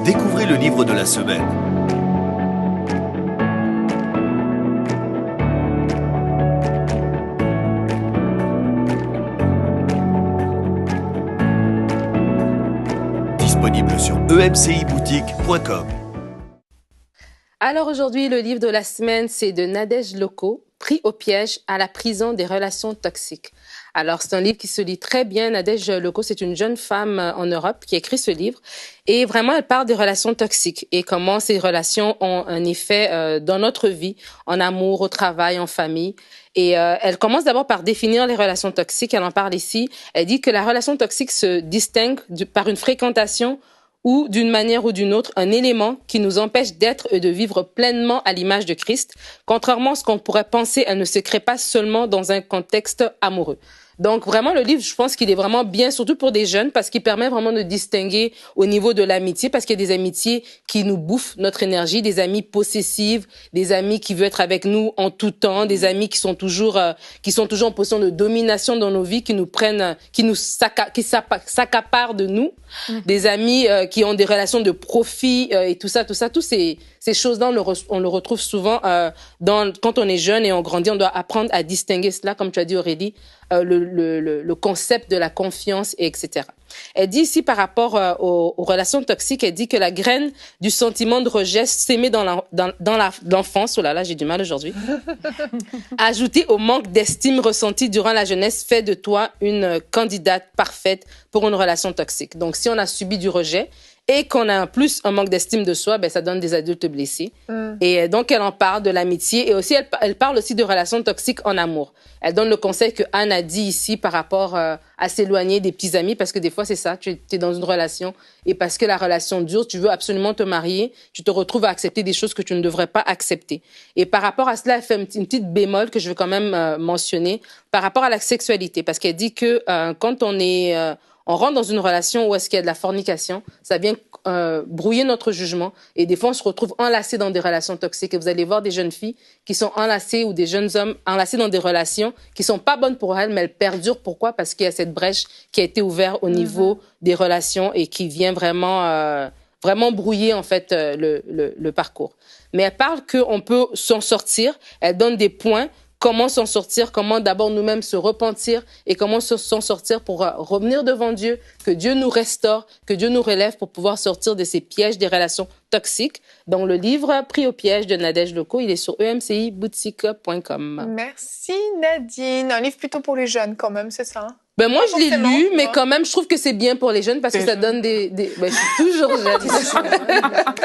Découvrez le livre de la semaine. Disponible sur emciboutique.com. Alors aujourd'hui, le livre de la semaine, c'est de Nadège Loko, Pris au piège à la prison des relations toxiques. Alors, c'est un livre qui se lit très bien. Nadège Loko, c'est une jeune femme en Europe qui a écrit ce livre. Et vraiment, elle parle des relations toxiques et comment ces relations ont un effet dans notre vie, en amour, au travail, en famille. Et elle commence d'abord par définir les relations toxiques. Elle en parle ici. Elle dit que la relation toxique se distingue par une fréquentation ou d'une manière ou d'une autre, un élément qui nous empêche d'être et de vivre pleinement à l'image de Christ. Contrairement à ce qu'on pourrait penser, elle ne se crée pas seulement dans un contexte amoureux. Donc vraiment, le livre, je pense qu'il est vraiment bien, surtout pour des jeunes, parce qu'il permet vraiment de distinguer au niveau de l'amitié, parce qu'il y a des amitiés qui nous bouffent notre énergie, des amis possessifs, des amis qui veulent être avec nous en tout temps, des amis qui sont toujours en position de domination dans nos vies, qui nous prennent, qui s'accaparent de nous, des amis qui ont des relations de profit et tout ça, tous ces choses-là, on le retrouve souvent quand on est jeune et on grandit, on doit apprendre à distinguer cela, comme tu as dit Aurélie, le concept de la confiance, etc. Elle dit ici par rapport aux relations toxiques, elle dit que la graine du sentiment de rejet s'émet dans l'enfance, oh là là, j'ai du mal aujourd'hui, ajouté au manque d'estime ressenti durant la jeunesse, fait de toi une candidate parfaite pour une relation toxique. Donc si on a subi du rejet, et qu'on a en plus un manque d'estime de soi, ben ça donne des adultes blessés. Et donc, elle en parle de l'amitié et aussi, elle parle aussi de relations toxiques en amour. Elle donne le conseil que Anne a dit ici par rapport à s'éloigner des petits amis parce que des fois, c'est ça, tu es dans une relation et parce que la relation dure, tu veux absolument te marier, tu te retrouves à accepter des choses que tu ne devrais pas accepter. Et par rapport à cela, elle fait une petite bémol que je veux quand même mentionner par rapport à la sexualité parce qu'elle dit que quand on rentre dans une relation où est-ce qu'il y a de la fornication, ça vient brouiller notre jugement. Et des fois, on se retrouve enlacés dans des relations toxiques. Et vous allez voir des jeunes filles qui sont enlacées ou des jeunes hommes enlacés dans des relations qui sont pas bonnes pour elles, mais elles perdurent. Pourquoi? Parce qu'il y a cette brèche qui a été ouverte au niveau des relations et qui vient vraiment brouiller en fait le parcours. Mais elle parle qu'on peut s'en sortir. Elle donne des points. Comment s'en sortir, comment d'abord nous-mêmes se repentir et comment s'en sortir pour revenir devant Dieu, que Dieu nous restaure, que Dieu nous relève pour pouvoir sortir de ces pièges des relations toxiques. Dans le livre Pris au piège de Nadège Loko, il est sur emciboutique.com. Merci Nadine. Un livre plutôt pour les jeunes quand même, c'est ça? Ben moi, je l'ai lu, mais quand même, je trouve que c'est bien pour les jeunes parce que ça donne des... Ben, je suis toujours jeune.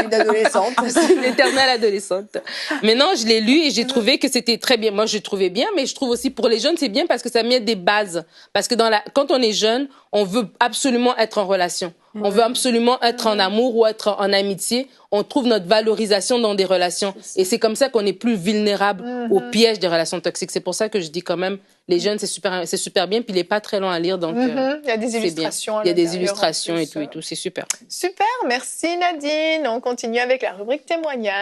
Une adolescente. Une éternelle adolescente. Mais non, je l'ai lu et j'ai trouvé que c'était très bien. Moi, je trouvais bien, mais je trouve aussi pour les jeunes, c'est bien parce que ça met des bases. Parce que quand on est jeune, on veut absolument être en relation. On veut absolument être en amour ou être en amitié. On trouve notre valorisation dans des relations. Et c'est comme ça qu'on est plus vulnérable au piège des relations toxiques. C'est pour ça que je dis quand même, les jeunes, c'est super bien. Puis il n'est pas très long à lire, donc il y a des illustrations. Il y a des illustrations et tout. C'est super. Super, merci Nadine. On continue avec la rubrique témoignage.